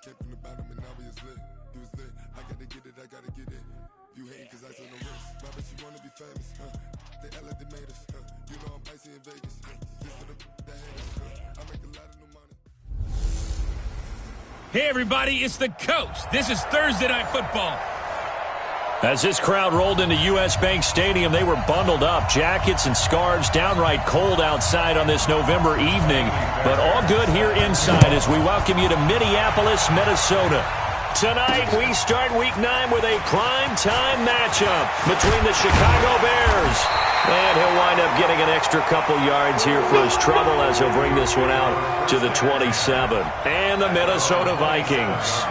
came from the bottom and now we is lit. You was lit. I gotta get it, I gotta get it. You hating cause I took no risks. Why bet you wanna be famous, huh? They act like they made us, huh? You know I'm icy in Vegas, huh? This for the that hate us, huh? I make a lot of new money. Hey everybody, it's the coach. This is Thursday Night Football. As this crowd rolled into U.S. Bank Stadium, they were bundled up, jackets and scarves, downright cold outside on this November evening. But all good here inside as we welcome you to Minneapolis, Minnesota. Tonight, we start Week 9 with a prime-time matchup between the Chicago Bears. And he'll wind up getting an extra couple yards here for his trouble as he'll bring this one out to the 27. And the Minnesota Vikings.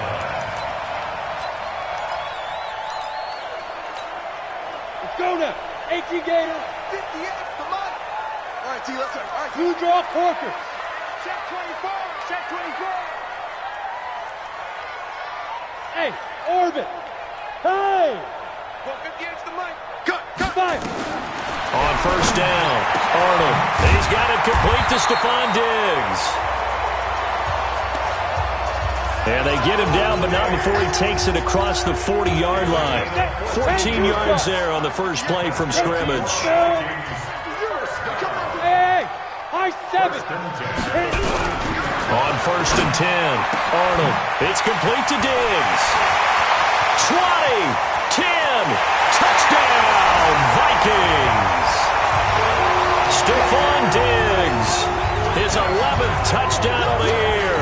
Go now. 18 Gator. 58. Come on. All right, T, let's go. All right. Two draw Corker. Check 24. Check 24. Hey, Orbit. Hey. 58 to the mic. Cut. Five. On first down, Arnold. He's got it complete to Stephon Diggs. And they get him down, but not before he takes it across the 40-yard line. 14 yards there on the first play from scrimmage. Hey, high 7. On first and 10, Arnold. It's complete to Diggs. 20, 10, touchdown, Vikings. Stephon Diggs, his 11th touchdown of the year,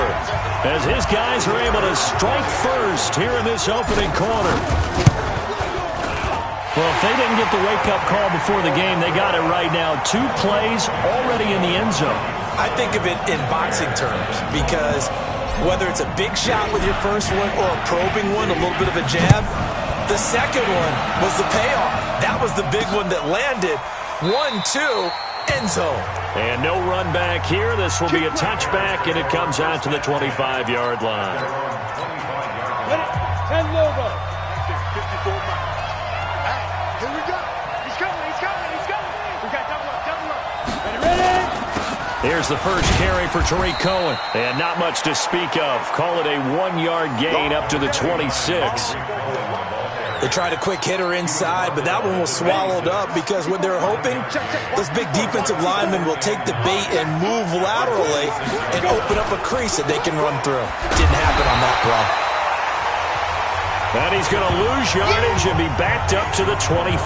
as his guys are able to strike first here in this opening quarter. Well, if they didn't get the wake-up call before the game, they got it right now. 2 plays already in the end zone. I think of it in boxing terms because whether it's a big shot with your first one or a probing one, a little bit of a jab, the second one was the payoff. That was the big one that landed. 1-2, end zone. And no run back here. This will be a touchback, and it comes out to the 25-yard line. 10 Lobo. 54 miles. Hey, here we go. He's coming. We got double up. Ready? Here's the first carry for Tariq Cohen. And not much to speak of. Call it a 1-yard gain up to the 26. They tried a quick hitter inside, but that one was swallowed up because what they're hoping, those big defensive linemen will take the bait and move laterally and open up a crease that they can run through. Didn't happen on that play. And he's going to lose yardage and be backed up to the 25.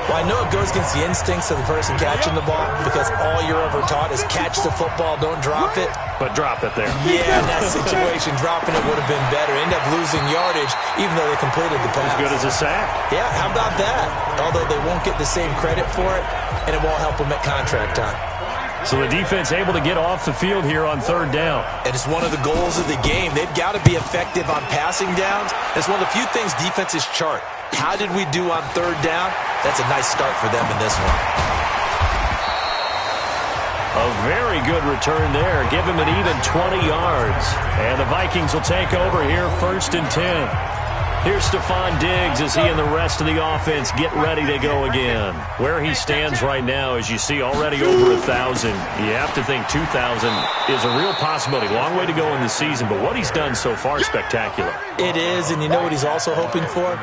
Well, I know it goes against the instincts of the person catching the ball because all you're ever taught is catch the football, don't drop it. But drop it there. Yeah, in that situation, dropping it would have been better. End up losing yardage even though they completed the pass. As good as a sack. Yeah, how about that? Although they won't get the same credit for it, and it won't help them at contract time. So the defense able to get off the field here on third down. And it's one of the goals of the game. They've got to be effective on passing downs. It's one of the few things defenses chart. How did we do on third down? That's a nice start for them in this one. A very good return there. Give him an even 20 yards. And the Vikings will take over here first and 10. Here's Stephon Diggs as he and the rest of the offense get ready to go again. Where he stands right now, as you see, already over 1,000. You have to think 2,000 is a real possibility. Long way to go in the season, but what he's done so far is spectacular. It is, and you know what he's also hoping for?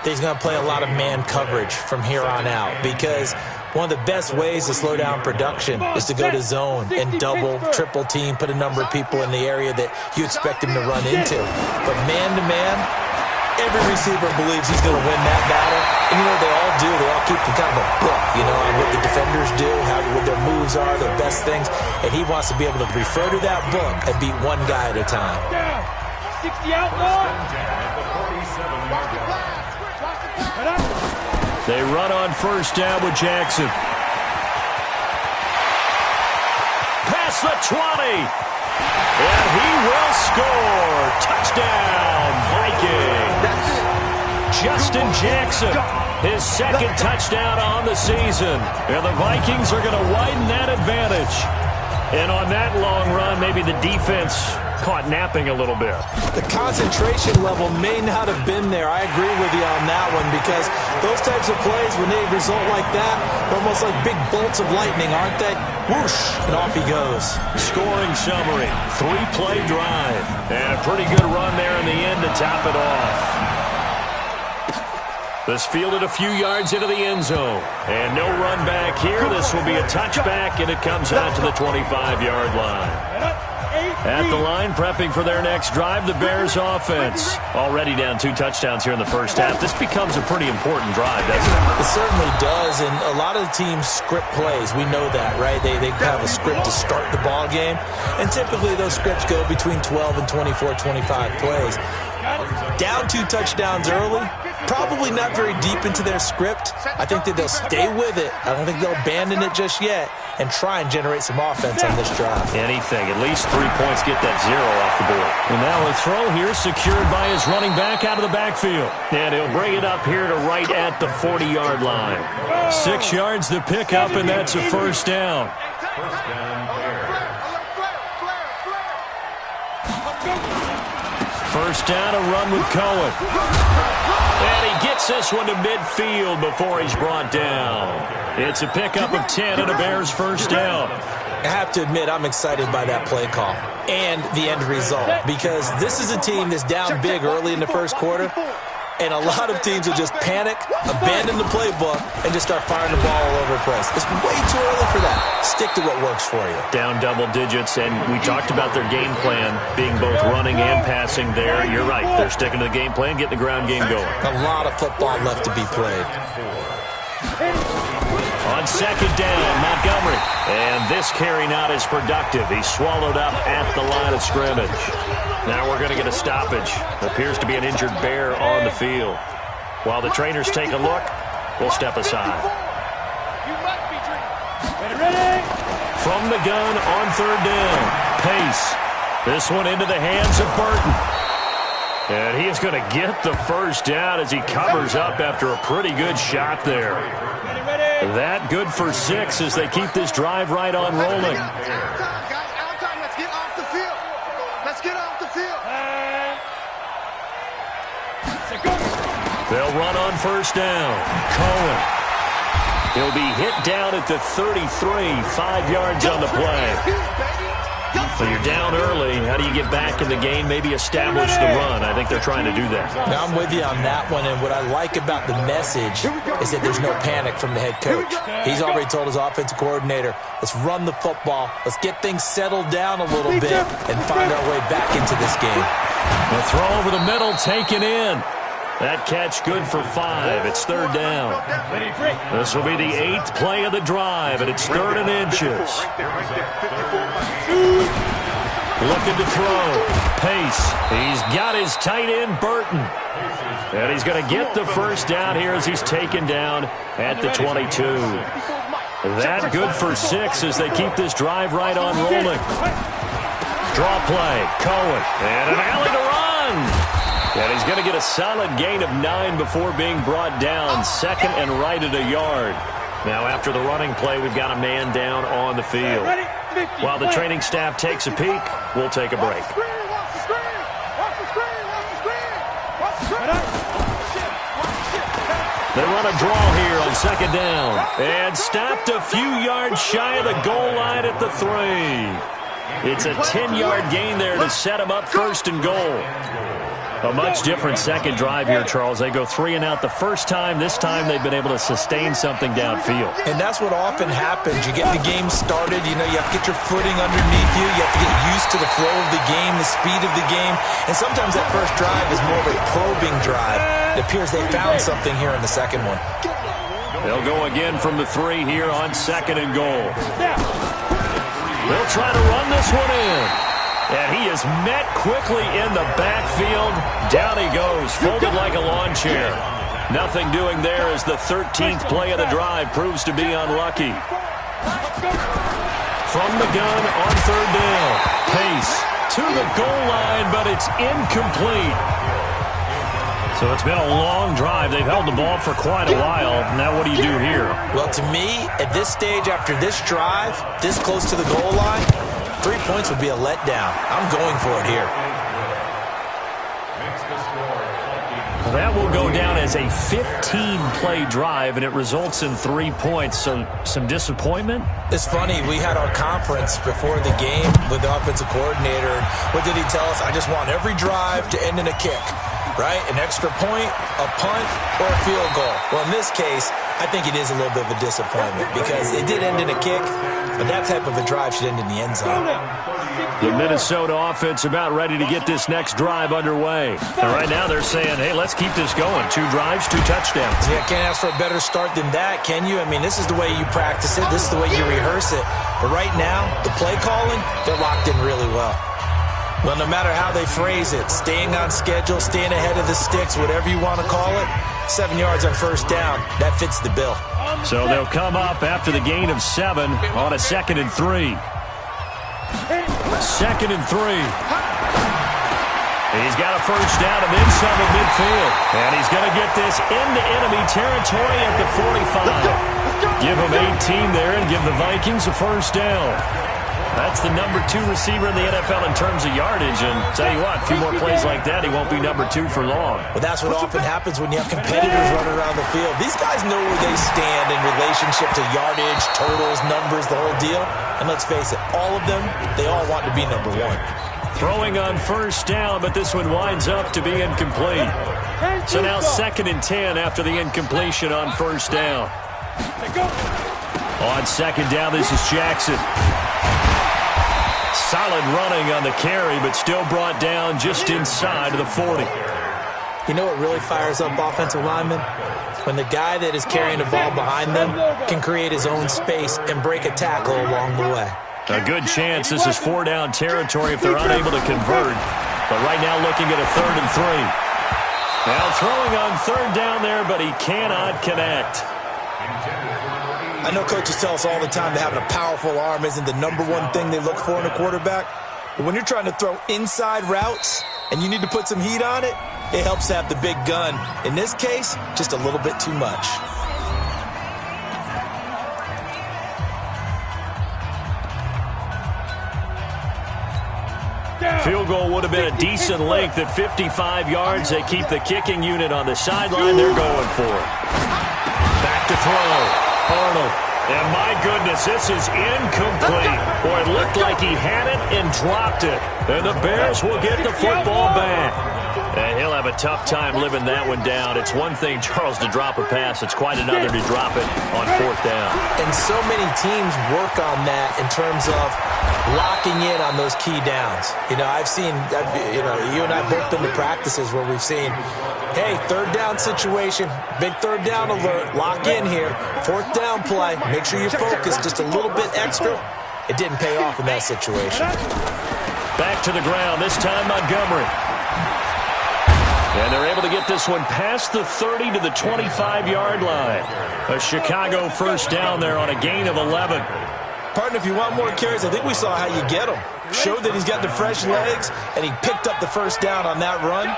He's going to play a lot of man coverage from here on out because one of the best ways to slow down production is to go to zone and double, triple team, put a number of people in the area that you expect him to run into. But man-to-man, every receiver believes he's going to win that battle. And, you know, they all do. They all keep kind of a book, you know, on what the defenders do, what their moves are, their best things. And he wants to be able to refer to that book and beat one guy at a time. 60 outlaw. They run on first down with Jackson. Past the 20. And he will score. Touchdown, Vikings. Justin Jackson, his second touchdown on the season. And the Vikings are going to widen that advantage. And on that long run, maybe the defense caught napping a little bit. The concentration level may not have been there. I agree with you on that one because those types of plays, when they result like that, they're almost like big bolts of lightning, aren't they? Whoosh, and off he goes. Scoring summary, 3-play drive. And a pretty good run there in the end to top it off. This fielded a few yards into the end zone. And no run back here. This will be a touchback, and it comes out to the 25-yard line. At the line, prepping for their next drive, the Bears offense. Already down 2 touchdowns here in the first half. This becomes a pretty important drive, doesn't it? It certainly does, and a lot of the teams script plays. We know that, right? They have a script to start the ball game, and typically those scripts go between 12 and 24, 25 plays. Down 2 touchdowns early, probably not very deep into their script. I think that they'll stay with it. I don't think they'll abandon it just yet and try and generate some offense on this drive. Anything. At least 3 points, get that 0 off the board. And now a throw here secured by his running back out of the backfield. And he'll bring it up here to right at the 40-yard line. 6 yards to pick up, and that's a first down. First down, a run with Cohen. And he gets this one to midfield before he's brought down. It's a pickup of 10 and a Bears first down. I have to admit, I'm excited by that play call and the end result, because this is a team that's down big early in the first quarter, and a lot of teams will just panic, abandon the playbook, and just start firing the ball all over the place. It's way too early for that. Stick to what works for you. Down double digits, and we talked about their game plan being both running and passing there. You're right. They're sticking to the game plan, getting the ground game going. A lot of football left to be played. On second down, Montgomery. And this carry not as productive. He's swallowed up at the line of scrimmage. Now we're going to get a stoppage. Appears to be an injured Bear on the field. While the trainers take a look, we'll step aside. From the gun on third down, Pace. This one into the hands of Burton. And he is going to get the first down as he covers up after a pretty good shot there. That good for 6 as they keep this drive right on rolling. Let's get off the field. Let's get off the field. They'll run on first down. Cohen. He'll be hit down at the 33, 5 yards on the play. So you're down early. How do you get back in the game? Maybe establish the run. I think they're trying to do that. Now, I'm with you on that one, and what I like about the message is that there's no panic from the head coach. He's already told his offensive coordinator, let's run the football, let's get things settled down a little bit and find our way back into this game. The throw over the middle taken in. That catch good for 5. It's third down. This will be the 8th play of the drive, and it's 3rd and inches. Looking to throw. Pace. He's got his tight end, Burton. And he's going to get the first down here as he's taken down at the 22. That good for 6 as they keep this drive right on rolling. Draw play. Cohen. And an alley to run. And he's going to get a solid gain of 9 before being brought down. 2nd and right at a yard. Now after the running play, we've got a man down on the field. While the training staff takes a peek, we'll take a break. They run a draw here on second down. And stopped a few yards shy of the goal line at the 3. It's a 10-yard gain there to set him up 1st and goal. A much different second drive here, Charles. They go 3 and out the first time. This time they've been able to sustain something downfield. And that's what often happens. You get the game started. You know, you have to get your footing underneath you. You have to get used to the flow of the game, the speed of the game. And sometimes that first drive is more of a probing drive. It appears they found something here in the second one. They'll go again from the 3 here on 2nd and goal. They'll try to run this one in. And he is met quickly in the backfield. Down he goes, folded like a lawn chair. Nothing doing there as the 13th play of the drive proves to be unlucky. From the gun on third down. Pace to the goal line, but it's incomplete. So it's been a long drive. They've held the ball for quite a while. Now what do you do here? Well, to me, at this stage, after this drive, this close to the goal line, 3 points would be a letdown. I'm going for it here. That will go down as a 15-play drive, and it results in 3 points. So some disappointment? It's funny. We had our conference before the game with the offensive coordinator. What did he tell us? I just want every drive to end in a kick, right? An extra point, a punt, or a field goal. Well, in this case, I think it is a little bit of a disappointment because it did end in a kick, but that type of a drive should end in the end zone. The Minnesota offense about ready to get this next drive underway. And right now they're saying, hey, let's keep this going. 2 drives, 2 touchdowns. Yeah, can't ask for a better start than that, can you? I mean, this is the way you practice it. This is the way you rehearse it. But right now, the play calling, they're locked in really well. Well, no matter how they phrase it, staying on schedule, staying ahead of the sticks, whatever you want to call it, 7 yards on first down, that fits the bill. So they'll come up after the gain of 7 on a 2nd and 3. 2nd and 3. He's got a first down and then some at midfield. And he's going to get this into enemy territory at the 45. Give him 18 there and give the Vikings a first down. That's the number 2 receiver in the NFL in terms of yardage. And tell you what, a few more plays like that, he won't be number 2 for long. Well, that's what often happens when you have competitors running around the field. These guys know where they stand in relationship to yardage, totals, numbers, the whole deal. And let's face it, all of them, they all want to be number 1. Throwing on first down, but this one winds up to be incomplete. So now 2nd and 10 after the incompletion on first down. On 2nd down, this is Jackson. Solid running on the carry, but still brought down just inside of the 40. You know what really fires up offensive linemen? When the guy that is carrying the ball behind them can create his own space and break a tackle along the way. A good chance this is 4-down territory if they're unable to convert. But right now looking at a 3rd and 3. Now throwing on 3rd down there, but he cannot connect. I know coaches tell us all the time that having a powerful arm isn't the number 1 thing they look for in a quarterback. But when you're trying to throw inside routes and you need to put some heat on it, it helps to have the big gun. In this case, just a little bit too much. Field goal would have been a decent length at 55 yards. They keep the kicking unit on the sideline. They're going for it. Back to throw. Arnold. And my goodness, this is incomplete. Boy, it looked like he had it and dropped it. And the Bears will get the football back. And he'll have a tough time living that one down. It's one thing, Charles, to drop a pass. It's quite another to drop it on 4th down. And so many teams work on that in terms of locking in on those key downs. You know, I've seen, you and I both been to practices where we've seen, hey, 3rd down situation, big 3rd down alert, lock in here, 4th down play, make sure you focus just a little bit extra. It didn't pay off in that situation. Back to the ground, this time Montgomery. And they're able to get this one past the 30 to the 25-yard line. A Chicago first down there on a gain of 11. Partner, if you want more carries, I think we saw how you get him. Showed that he's got the fresh legs, and he picked up the first down on that run.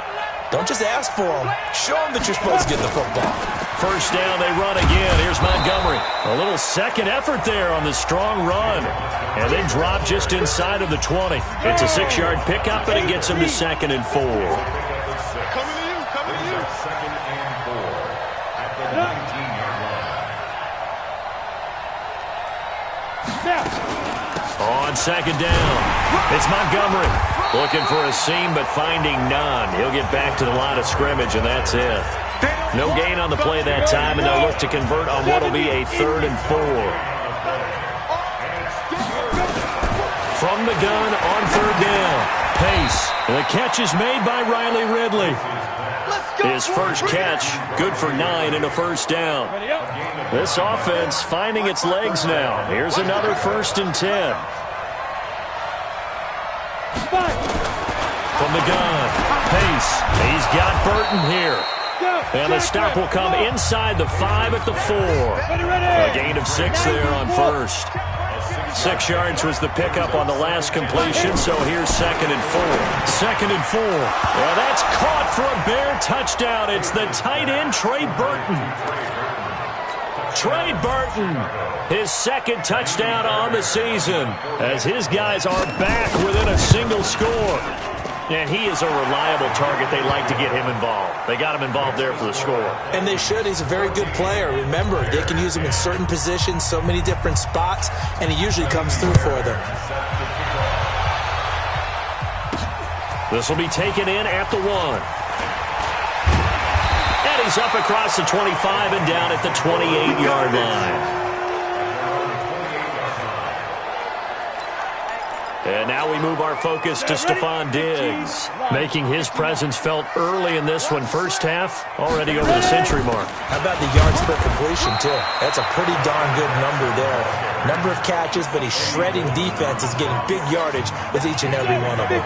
Don't just ask for him. Show him that you're supposed to get the football. First down, they run again. Here's Montgomery. A little second effort there on the strong run. And they drop just inside of the 20. It's a 6-yard pickup, and it gets them to 2nd and 4. On 2nd down, it's Montgomery. Looking for a seam, but finding none. He'll get back to the line of scrimmage, and that's it. No gain on the play that time, and they'll look to convert on what will be a 3rd and 4. From the gun on 3rd down. Pace. The catch is made by Riley Ridley. His first catch, good for 9 and a first down. This offense finding its legs now. Here's another 1st and 10. From the gun, Pace. He's got Burton here. And the stop will come inside the 5 at the 4. A gain of 6 there on 1st. 6 yards was the pickup on the last completion, so here's 2nd and 4. 2nd and 4. Well, that's caught for a Bear touchdown. It's the tight end, Trey Burton. Trey Burton, his 2nd touchdown on the season, as his guys are back within a single score. And he is a reliable target. They like to get him involved. They got him involved there for the score. And they should. He's a very good player. Remember, they can use him in certain positions, so many different spots, and he usually comes through for them. This will be taken in at the 1. And he's up across the 25 and down at the 28-yard line. And now we move our focus to Stephon Diggs, making his presence felt early in this one. First half, already over the century mark. How about the yards per completion, too? That's a pretty darn good number there. Number of catches, but he's shredding defenses, getting big yardage with each and every one of them.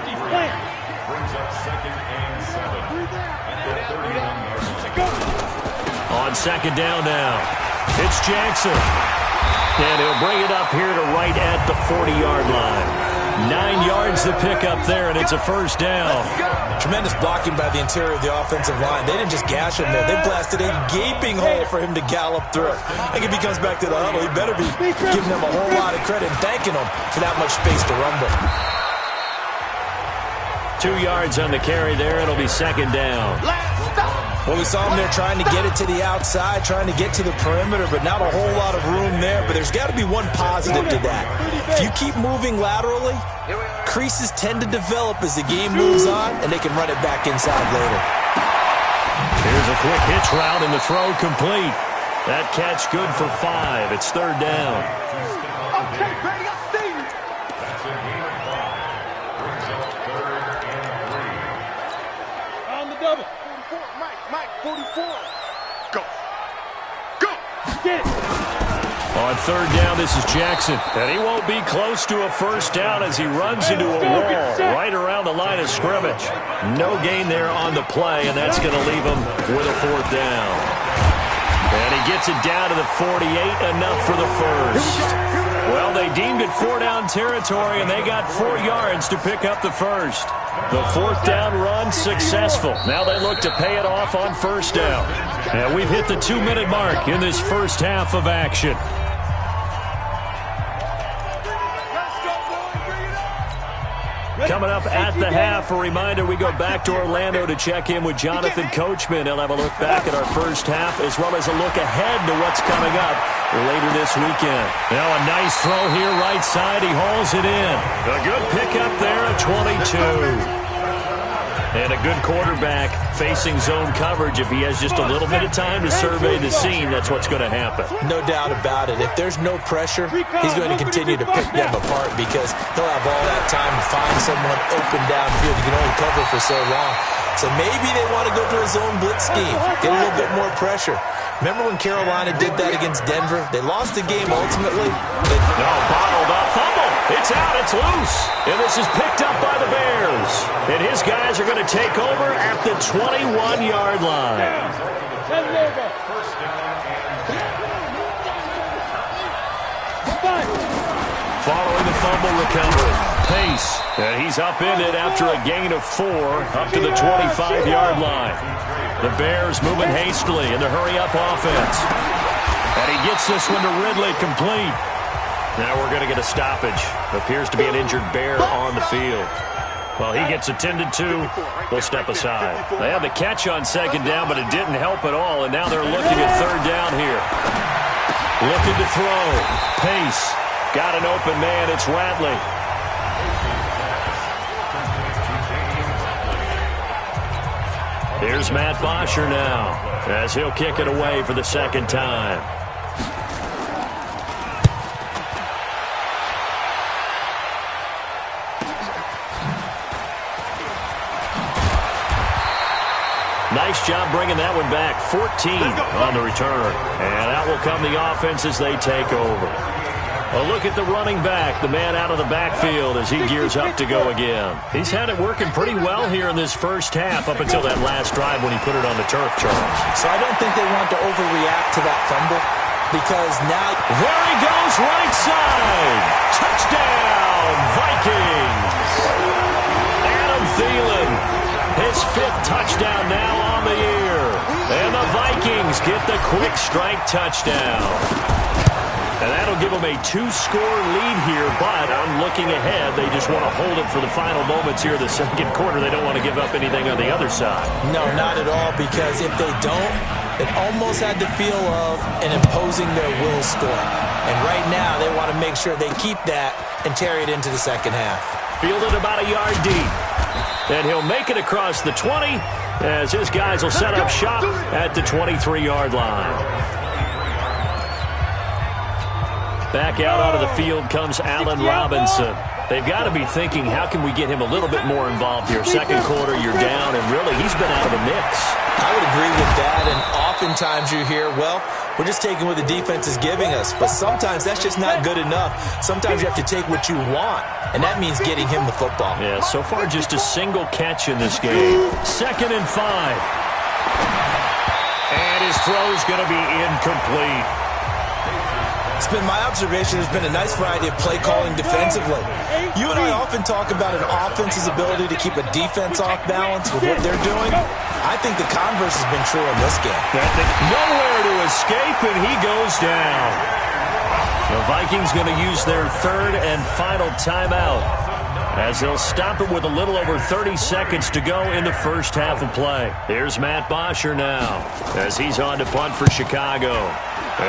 On second down now, it's Jackson. And he'll bring it up here to right at the 40-yard line. 9 yards to pick up there, and it's a first down. Tremendous blocking by the interior of the offensive line. They didn't just gash him there. They blasted a gaping hole for him to gallop through. I think if he comes back to the huddle, he better be giving them a whole lot of credit and thanking them for that much space to rumble. 2 yards on the carry there. It'll be second down. Well, we saw him there trying to get it to the outside, trying to get to the perimeter, but not a whole lot of room there. But there's got to be one positive to that. If you keep moving laterally, creases tend to develop as the game moves on, and they can run it back inside later. Here's a quick hitch route, and the throw complete. That catch good for 5. It's third down. Okay, ready, I see you. On the double. 44, Mike, 44. Go. Go. Get it. On third down, this is Jackson. And he won't be close to a first down as he runs into a wall right around the line of scrimmage. No gain there on the play, and that's going to leave him with a fourth down. And he gets it down to the 48, enough for the first. Well, they deemed it 4-down territory, and they got 4 yards to pick up the first. The fourth down run successful. Now they look to pay it off on first down. And we've hit the 2-minute mark in this first half of action. Coming up at the half, a reminder, we go back to Orlando to check in with Jonathan Coachman. He'll have a look back at our first half as well as a look ahead to what's coming up later this weekend. Now a nice throw here right side. He hauls it in. A good pickup there at 22. And a good quarterback facing zone coverage. If he has just a little bit of time to survey the scene, that's what's going to happen. No doubt about it. If there's no pressure, he's going to continue to pick them apart because he'll have all that time to find someone open downfield. He can only cover for so long. So maybe they want to go to a zone blitz scheme, get a little bit more pressure. Remember when Carolina did that against Denver? They lost the game ultimately. Bottled up, fumble. It's out, it's loose. And this is picked up by the Bears. And his guys are going to take over at the 21-yard line. Following the fumble recovery, Pace. And he's upended after a gain of 4 up to the 25-yard line. The Bears moving hastily in the hurry-up offense. And he gets this one to Ridley complete. Now we're going to get a stoppage. Appears to be an injured Bear on the field. Well, he gets attended to. We'll step aside. They had the catch on second down, but it didn't help at all. And now they're looking at third down here. Looking to throw. Pace. Got an open man. It's Ratley. Here's Matt Bosher now as he'll kick it away for the second time. Nice job bringing that one back. 14 on the return. And out will come the offense as they take over. A look at the running back, the man out of the backfield as he gears up to go again. He's had it working pretty well here in this first half up until that last drive when he put it on the turf, Charles. So I don't think they want to overreact to that fumble because now... There he goes, right side. Touchdown, Vikings. Adam Thielen, his 5th touchdown now on the year. And the Vikings get the quick strike touchdown. And that'll give them a 2-score lead here, but I'm looking ahead. They just want to hold it for the final moments here of the second quarter. They don't want to give up anything on the other side. No, not at all, because if they don't, it almost had the feel of an imposing their will score. And right now, they want to make sure they keep that and carry it into the second half. Fielded about a yard deep. And he'll make it across the 20 as his guys will set up shop at the 23-yard line. Back out onto the field comes Allen Robinson. They've got to be thinking, how can we get him a little bit more involved here? Second quarter, you're down, and really, he's been out of the mix. I would agree with that, and oftentimes you hear, well, we're just taking what the defense is giving us. But sometimes that's just not good enough. Sometimes you have to take what you want, and that means getting him the football. Yeah, so far just a single catch in this game. 2nd and 5. And his throw's going to be incomplete. It's been my observation there's been a nice variety of play calling defensively. You and I often talk about an offense's ability to keep a defense off balance with what they're doing. I think the converse has been true in this game. Nowhere to escape, and he goes down. The Vikings going to use their 3rd and final timeout as they'll stop it with a little over 30 seconds to go in the first half of play. Here's Matt Bosher now as he's on to punt for Chicago.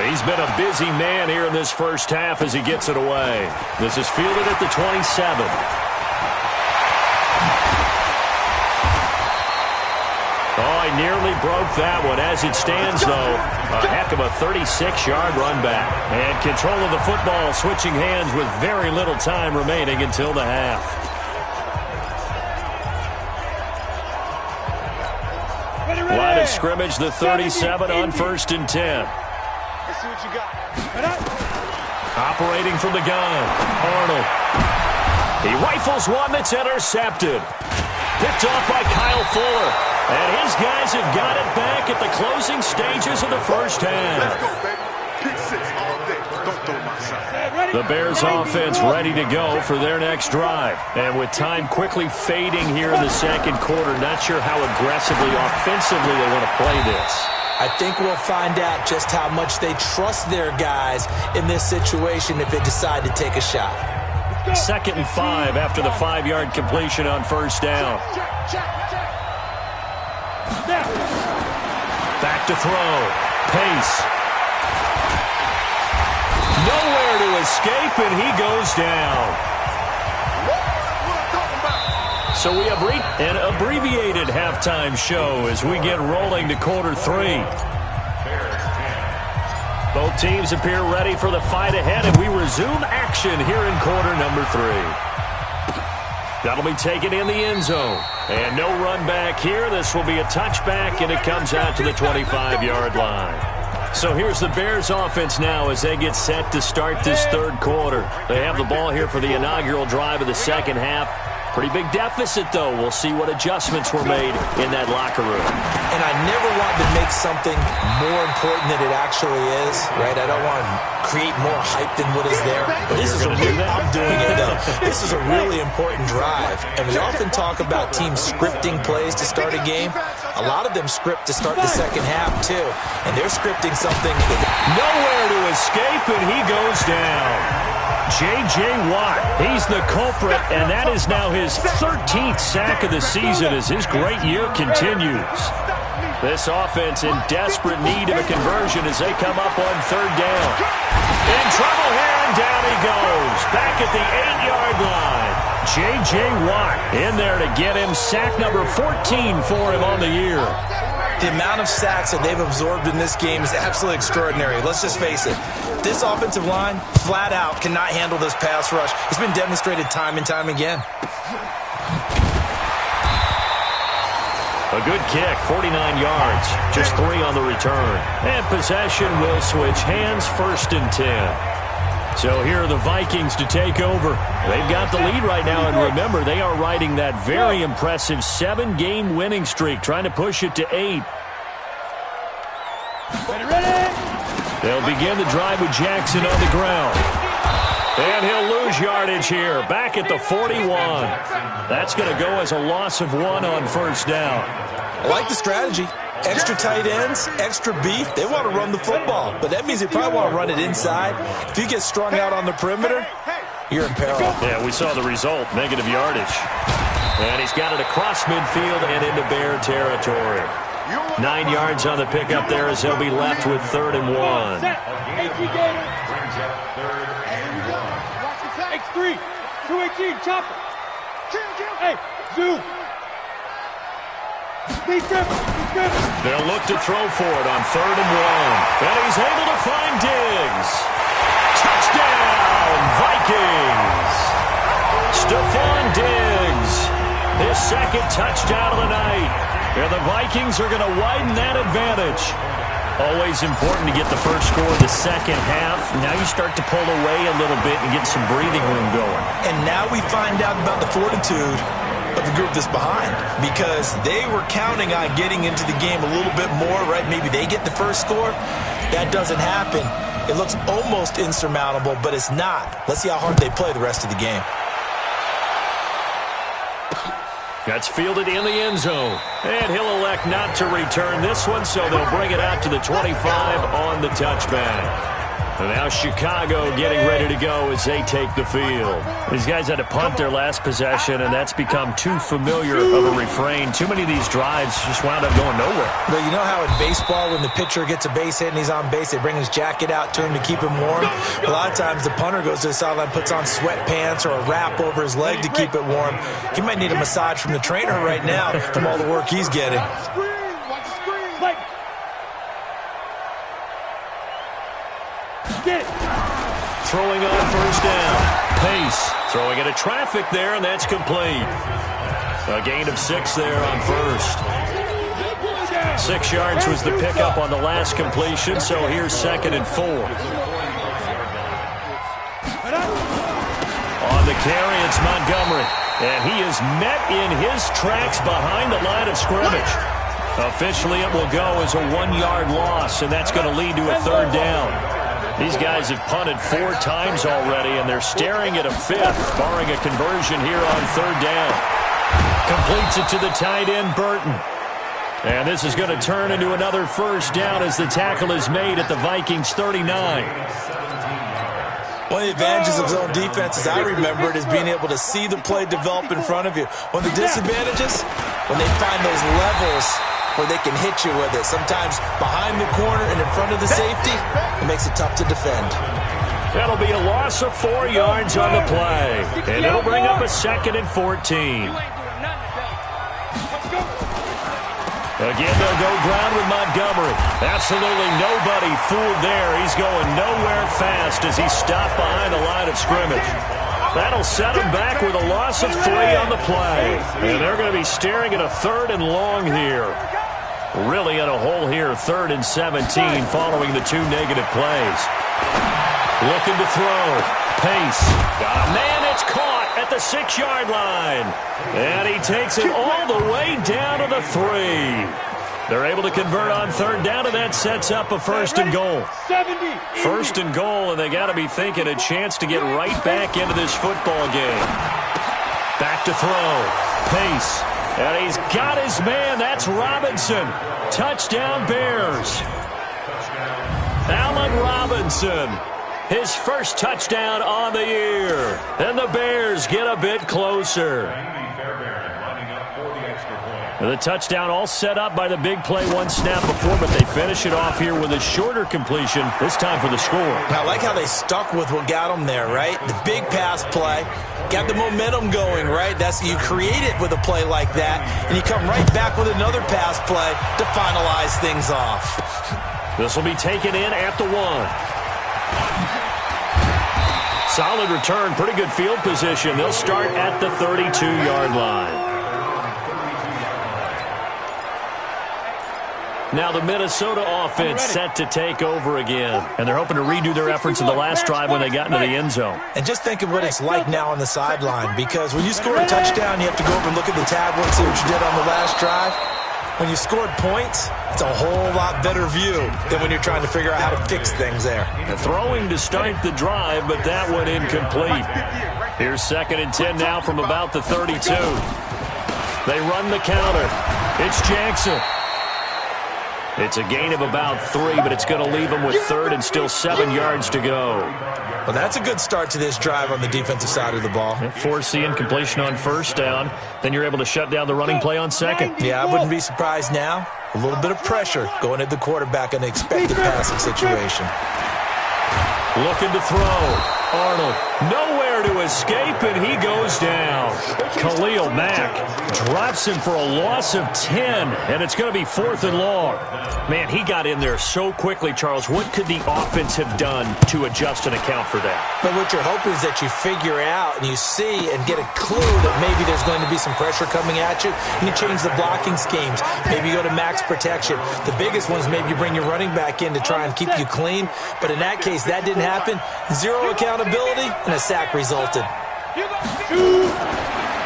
He's been a busy man here in this first half as he gets it away. This is fielded at the 27. Oh, he nearly broke that one. As it stands, though, a heck of a 36-yard run back. And control of the football switching hands with very little time remaining until the half. Line of scrimmage, the 37 on 1st and 10. Let's see what you got. Operating from the gun, Arnold. He rifles one that's intercepted. Picked off by Kyle Fuller. And his guys have got it back at the closing stages of the first half. The Bears offense ready to go for their next drive. And with time quickly fading here in the second quarter, not sure how aggressively, offensively they want to play this. I think we'll find out just how much they trust their guys in this situation if they decide to take a shot. 2nd and 5 after the 5-yard completion on first down. Back to throw. Pace. Nowhere to escape, and he goes down. So we have reached an abbreviated halftime show as we get rolling to quarter 3. Both teams appear ready for the fight ahead, and we resume action here in quarter number 3. That'll be taken in the end zone. And no run back here. This will be a touchback, and it comes out to the 25-yard line. So here's the Bears offense now as they get set to start this third quarter. They have the ball here for the inaugural drive of the second half. Pretty big deficit, though. We'll see what adjustments were made in that locker room. And I never want to make something more important than it actually is, right? I don't want to create more hype than what is there. But this is I'm doing it, though. This is a really important drive. And we often talk about teams scripting plays to start a game. A lot of them script to start the second half, too. And they're scripting something. Nowhere to escape, and he goes down. J.J. Watt, he's the culprit, and that is now his 13th sack of the season as his great year continues. This offense in desperate need of a conversion as they come up on third down. In trouble here, and down he goes. Back at the 8-yard line. J.J. Watt in there to get him sack number 14 for him on the year. The amount of sacks that they've absorbed in this game is absolutely extraordinary. Let's just face it. This offensive line, flat out, cannot handle this pass rush. It's been demonstrated time and time again. A good kick, 49 yards, just 3 on the return. And possession will switch hands, 1st and 10. So here are the Vikings to take over. They've got the lead right now, and remember, they are riding that very impressive 7-game winning streak, trying to push it to 8. They'll begin the drive with Jackson on the ground. And he'll lose yardage here, back at the 41. That's going to go as a loss of 1 on first down. I like the strategy. Extra tight ends, extra beef, they want to run the football. But that means they probably want to run it inside. If you get strung out on the perimeter, you're in peril. Yeah, we saw the result, negative yardage. And he's got it across midfield and into Bear territory. 9 yards on the pickup there as he'll be left with 3rd and 1. X3, 218, chopper. Hey, zoom. They'll look to throw for it on 3rd and 1. And he's able to find Diggs. Touchdown, Vikings. Stephon Diggs, his 2nd touchdown of the night. And the Vikings are going to widen that advantage. Always important to get the first score of the second half. Now you start to pull away a little bit and get some breathing room going. And now we find out about the fortitude of the group that's behind, because they were counting on getting into the game a little bit more, right? Maybe they get the first score. That doesn't happen. It looks almost insurmountable, but it's not. Let's see how hard they play the rest of the game. That's fielded in the end zone. And he'll elect not to return this one, so they'll bring it out to the 25 on the touchback. And now Chicago getting ready to go as they take the field. These guys had to punt their last possession, and that's become too familiar of a refrain. Too many of these drives just wound up going nowhere. But you know how in baseball, when the pitcher gets a base hit and he's on base, they bring his jacket out to him to keep him warm? A lot of times the punter goes to the sideline, puts on sweatpants or a wrap over his leg to keep it warm. He might need a massage from the trainer right now from all the work he's getting. Throwing on 1st down. Pace throwing into traffic there, and that's complete. A gain of 6 there on 1st. 6 yards was the pickup on the last completion, so here's 2nd and 4. On the carry, it's Montgomery. And he is met in his tracks behind the line of scrimmage. Officially, it will go as a 1-yard loss, and that's going to lead to a 3rd down. These guys have punted 4 times already, and they're staring at a 5th, barring a conversion here on 3rd down. Completes it to the tight end, Burton. And this is going to turn into another 1st down as the tackle is made at the Vikings 39. One of the advantages of zone defense, as I remember it, is being able to see the play develop in front of you. One of the disadvantages, when they find those levels where they can hit you with it. Sometimes behind the corner and in front of the safety, it makes it tough to defend. That'll be a loss of 4 yards on the play. And it'll bring up a 2nd and 14. Again, they'll go ground with Montgomery. Absolutely nobody fooled there. He's going nowhere fast as he's stopped behind the line of scrimmage. That'll set him back with a loss of 3 on the play. And they're going to be staring at a 3rd and long here. Really in a hole here, 3rd and 17 following the 2 negative plays. Looking to throw. Pace. Got a man, it's caught at the 6-yard line. And he takes it all the way down to the 3. They're able to convert on 3rd down, and that sets up a 1st and goal. 1st and goal, and they got to be thinking a chance to get right back into this football game. Back to throw. Pace. And he's got his man. That's Robinson. Touchdown, Bears. Allen Robinson. His 1st touchdown on the year. And the Bears get a bit closer. The touchdown all set up by the big play 1 snap before, but they finish it off here with a shorter completion, this time for the score. I like how they stuck with what got them there, right? The big pass play, got the momentum going, right? That's you create it with a play like that, and you come right back with another pass play to finalize things off. This will be taken in at the 1. Solid return, pretty good field position. They'll start at the 32-yard line. Now the Minnesota offense set to take over again. And they're hoping to redo their efforts in the last drive when they got into the end zone. And just think of what it's like now on the sideline, because when you score a touchdown, you have to go over and look at the tablet and see what you did on the last drive. When you scored points, it's a whole lot better view than when you're trying to figure out how to fix things there. And throwing to start the drive, but that one incomplete. Here's 2nd and 10 now from about the 32. They run the counter. It's Jackson. It's a gain of about 3, but it's going to leave them with third and still 7 yards to go. Well, that's a good start to this drive on the defensive side of the ball. Force the incompletion on first down. Then you're able to shut down the running play on second. Yeah, I wouldn't be surprised now. A little bit of pressure going at the quarterback in an expected passing situation. Looking to throw. Arnold, nowhere to escape, and he goes down. Khalil Mack drops him for a loss of 10, and it's going to be 4th and long. Man, he got in there so quickly, Charles. What could the offense have done to adjust and account for that? But what you're hoping is that you figure out and you see and get a clue that maybe there's going to be some pressure coming at you, and you change the blocking schemes. Maybe you go to max protection. The biggest one is maybe you bring your running back in to try and keep you clean. But in that case, that didn't happen. Zero accountability, and a sack resulted.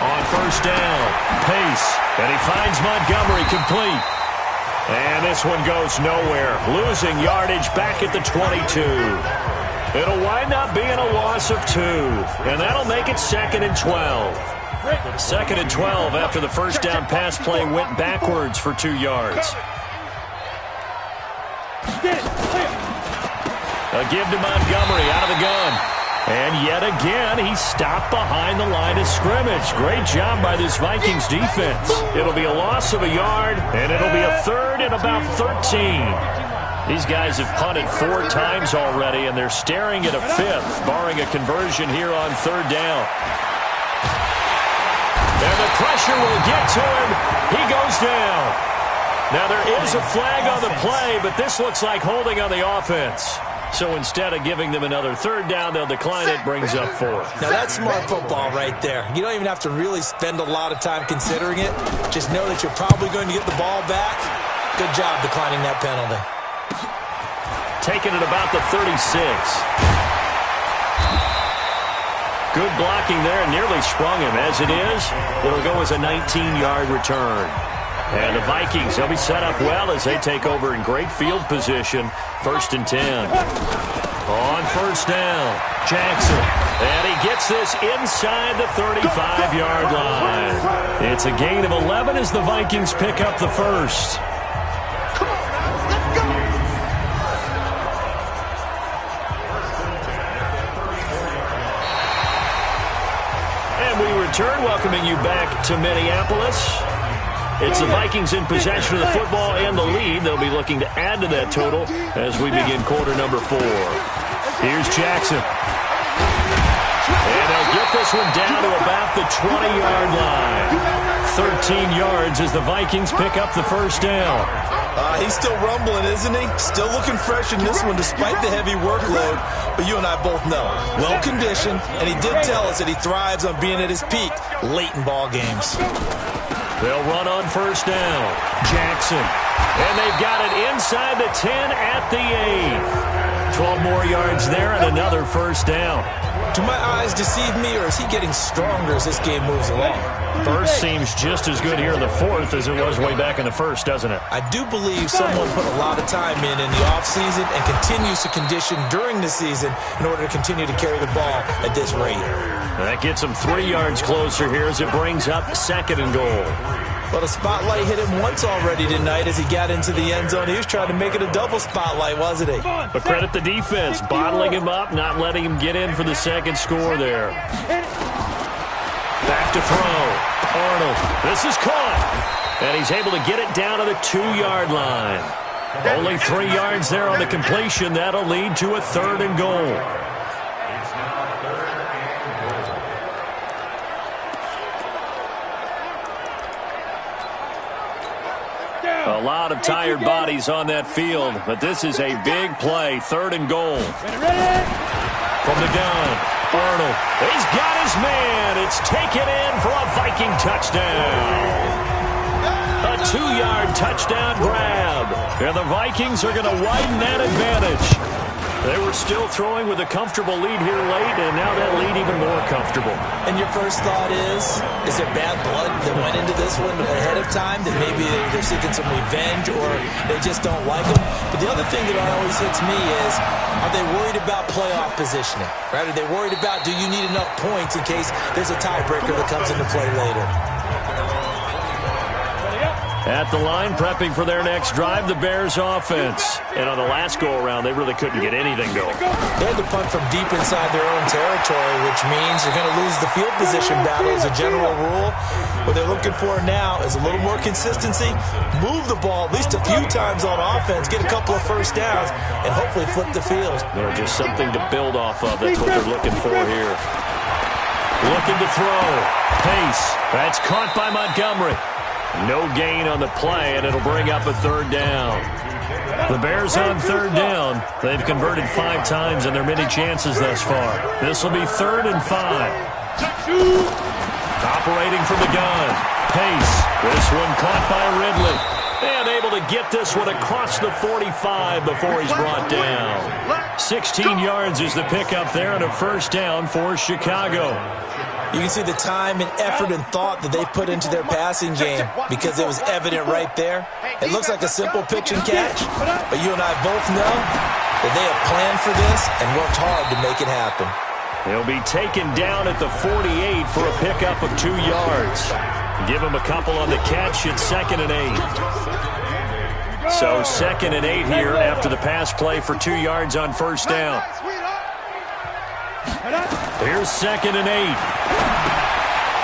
On first down, Pace, and he finds Montgomery complete. And this one goes nowhere, losing yardage back at the 22. It'll wind up being a loss of 2, and that'll make it 2nd and 12. 2nd and 12 after the first down pass play went backwards for 2 yards. A give to Montgomery out of the gun. And yet again, he stopped behind the line of scrimmage. Great job by this Vikings defense. It'll be a loss of a yard, and it'll be a 3rd and about 13. These guys have punted 4 times already, and they're staring at a 5th, barring a conversion here on 3rd down. And the pressure will get to him. He goes down. Now, there is a flag on the play, but this looks like holding on the offense. So instead of giving them another 3rd down, they'll decline it, brings up 4. Now, that's smart football right there. You don't even have to really spend a lot of time considering it. Just know that you're probably going to get the ball back. Good job declining that penalty. Taking it about the 36. Good blocking there, nearly sprung him. As it is, it'll go as a 19-yard return. And the Vikings, they'll be set up well as they take over in great field position. 1st and 10. On first down, Jackson. And he gets this inside the 35-yard line. It's a gain of 11 as the Vikings pick up the first. And we return, welcoming you back to Minneapolis. It's the Vikings in possession of the football and the lead. They'll be looking to add to that total as we begin quarter number 4. Here's Jackson. And they'll get this one down to about the 20-yard line. 13 yards as the Vikings pick up the first down. He's still rumbling, isn't he? Still looking fresh in this one despite the heavy workload. But you and I both know, well-conditioned, and he did tell us that he thrives on being at his peak late in ball games. They'll run on first down. Jackson. And they've got it inside the 10 at the 8. 12 more yards there and another first down. Do my eyes deceive me, or is he getting stronger as this game moves along? First seems just as good here in the 4th as it was way back in the 1st, doesn't it? I do believe someone put a lot of time in the offseason and continues to condition during the season in order to continue to carry the ball at this rate. That gets him 3 yards closer here as it brings up 2nd and goal. Well, the spotlight hit him once already tonight as he got into the end zone. He was trying to make it a double spotlight, wasn't he? But credit the defense, bottling him up, not letting him get in for the second score there. Back to throw. Arnold. This is caught. And he's able to get it down to the 2-yard line. Only 3 yards there on the completion. That'll lead to a 3rd and goal. A lot of tired bodies on that field, but this is a big play. 3rd and goal. From the gun, Arnold. He's got his man. It's taken in for a Viking touchdown. A 2-yard touchdown grab. And the Vikings are going to widen that advantage. They were still throwing with a comfortable lead here late, and now that lead even more comfortable. And your first thought is there bad blood that went into this one ahead of time, that maybe they're seeking some revenge or they just don't like him? But the other thing that always hits me is, are they worried about playoff positioning? Right? Are they worried about, do you need enough points in case there's a tiebreaker that comes into play later? At the line, prepping for their next drive, the Bears offense. And on the last go-around, they really couldn't get anything going. They had to punt from deep inside their own territory, which means you're going to lose the field position battle as a general rule. What they're looking for now is a little more consistency, move the ball at least a few times on offense, get a couple of first downs, and hopefully flip the field. Just something to build off of. That's what they're looking for here. Looking to throw. Pace. That's caught by Montgomery. No gain on the play, and it'll bring up a third down. The Bears on third down. They've converted 5 times in their many chances thus far. This will be 3rd and 5. Operating from the gun. Pace. This one caught by Ridley. And able to get this one across the 45 before he's brought down. 16 yards is the pickup there and a first down for Chicago. You can see the time and effort and thought that they put into their passing game because it was evident right there. It looks like a simple pitch and catch, but you and I both know that they have planned for this and worked hard to make it happen. He'll be taken down at the 48 for a pickup of 2 yards. Give him a couple on the catch at 2nd and 8. So 2nd and 8 here after the pass play for 2 yards on first down. Here's 2nd and 8.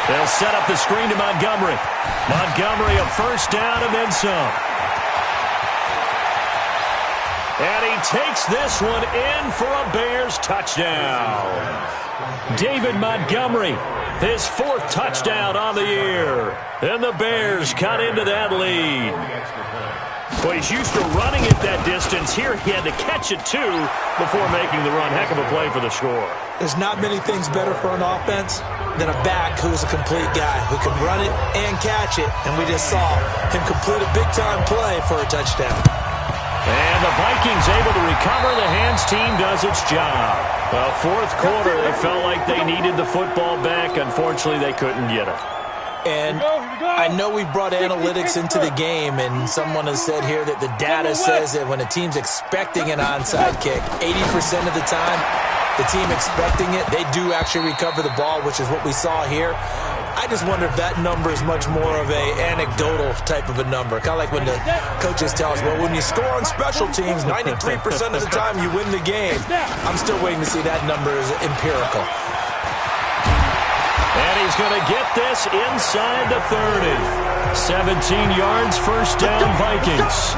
They'll set up the screen to Montgomery. Montgomery a first down and then some. And he takes this one in for a Bears touchdown. David Montgomery, his 4th touchdown on the year. And the Bears cut into that lead. Well, he's used to running at that distance. Here he had to catch it, too, before making the run. Heck of a play for the score. There's not many things better for an offense than a back who is a complete guy who can run it and catch it. And we just saw him complete a big-time play for a touchdown. And the Vikings able to recover. The hands team does its job. Well, 4th quarter, they felt like they needed the football back. Unfortunately, they couldn't get it. And I know we brought analytics into the game, and someone has said here that the data says that when a team's expecting an onside kick, 80% of the time, the team expecting it, they do actually recover the ball, which is what we saw here. I just wonder if that number is much more of a anecdotal type of a number. Kind of like when the coaches tell us, well, when you score on special teams, 93% of the time you win the game. I'm still waiting to see that number as empirical. And he's going to get this inside the 30. 17 yards, first down, Vikings.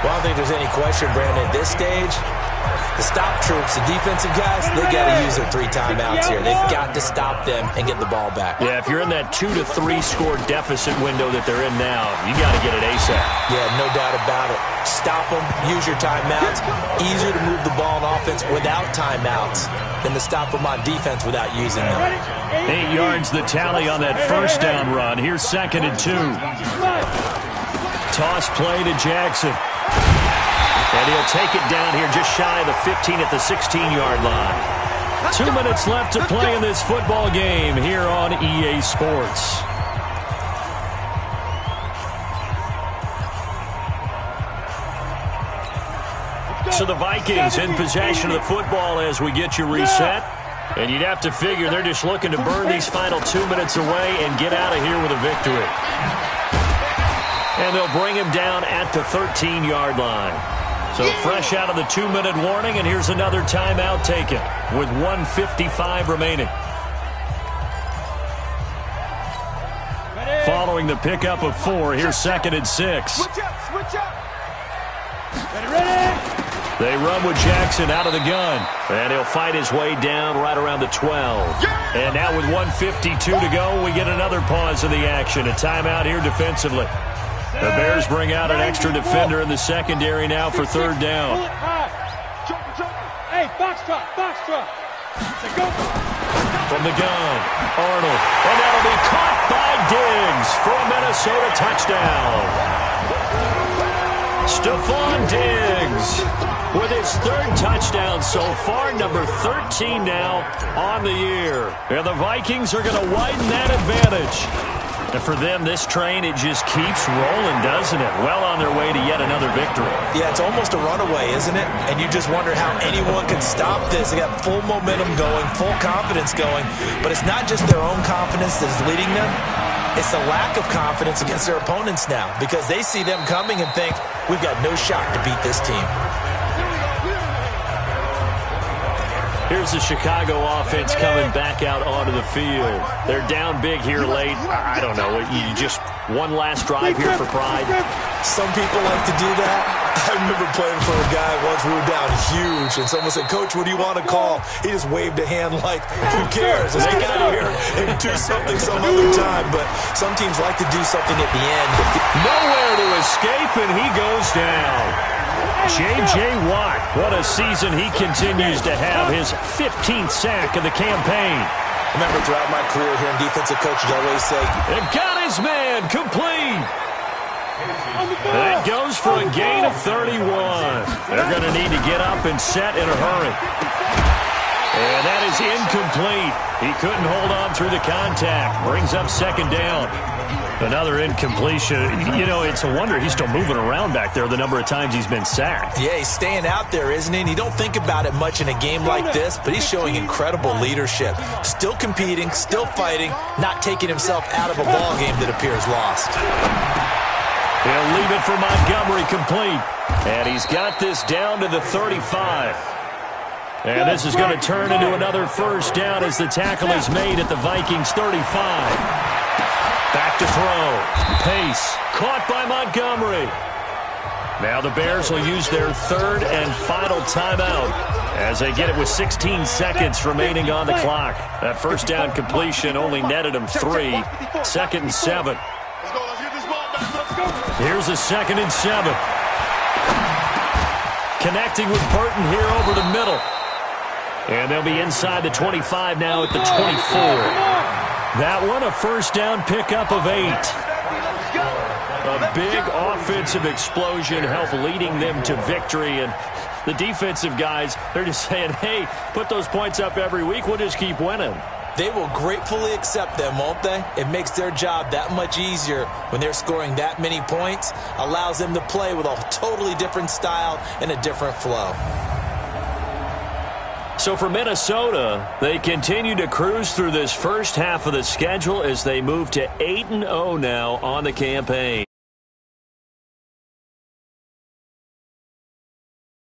Well, I don't think there's any question, Brandon, at this stage, the stop troops, the defensive guys, they got to use their 3 timeouts here. They've got to stop them and get the ball back. Yeah, if you're in that 2 to 3 score deficit window that they're in now, you got to get it ASAP. Yeah, no doubt about it. Stop them, use your timeouts. Easier to move the ball on offense without timeouts than to stop them on defense without using them. 8 yards the tally on that first down run. Here's 2nd and 2. Toss play to Jackson. And he'll take it down here just shy of the 15 at the 16-yard line. 2 minutes left to play in this football game here on EA Sports. So the Vikings in possession of the football as we get you reset. And you'd have to figure they're just looking to burn these final 2 minutes away and get out of here with a victory. And they'll bring him down at the 13-yard line. So fresh out of the 2-minute warning, and here's another timeout taken with 1:55 remaining. Following the pickup of 4, here's 2nd and 6. Switch up. Ready? They run with Jackson out of the gun, and he'll fight his way down right around the 12. And now with 1:52 to go, we get another pause in the action. A timeout here defensively. The Bears bring out an extra defender in the secondary now for 3rd down. Hey, box truck. Go. From the gun, Arnold. And that'll be caught by Diggs for a Minnesota touchdown. Stephon Diggs with his 3rd touchdown so far, number 13 now on the year. And the Vikings are going to widen that advantage. And for them, this train, it just keeps rolling, doesn't it? Well on their way to yet another victory. Yeah, it's almost a runaway, isn't it? And you just wonder how anyone can stop this. They got full momentum going, full confidence going. But it's not just their own confidence that's leading them. It's a lack of confidence against their opponents now because they see them coming and think, we've got no shot to beat this team. Here's the Chicago offense coming back out onto the field. They're down big here late. I don't know. You just one last drive here for pride. Some people like to do that. I remember playing for a guy once. We were down huge, and someone said, Coach, what do you want to call? He just waved a hand like, who cares? Let's get out of here and do something some other time. But some teams like to do something at the end. Nowhere to escape, and he goes down. J.J. Watt, what a season he continues to have, his 15th sack of the campaign. Remember, throughout my career here in defensive coaches, I always say, and got his man complete. That goes for a gain of 31. They're going to need to get up and set in a hurry. And that is incomplete. He couldn't hold on through the contact. Brings up second down. Another incompletion. You know, it's a wonder he's still moving around back there the number of times he's been sacked. Yeah, he's staying out there, isn't he? And you don't think about it much in a game like this, but he's showing incredible leadership. Still competing, still fighting, not taking himself out of a ball game that appears lost. He'll leave it for Montgomery complete. And he's got this down to the 35. And this is going to turn into another first down as the tackle is made at the Vikings 35. Back to throw. Pace. Caught by Montgomery. Now the Bears will use their third and final timeout as they get it with 16 seconds remaining on the clock. That first down completion only netted them 3. 2nd and 7. Here's a 2nd and 7. Connecting with Burton here over the middle. And they'll be inside the 25 now at the 24. That one, a first down pickup of 8. A big offensive explosion helped leading them to victory. And the defensive guys, they're just saying, hey, put those points up every week. We'll just keep winning. They will gratefully accept them, won't they? It makes their job that much easier when they're scoring that many points. Allows them to play with a totally different style and a different flow. So for Minnesota, they continue to cruise through this first half of the schedule as they move to 8-0 now on the campaign.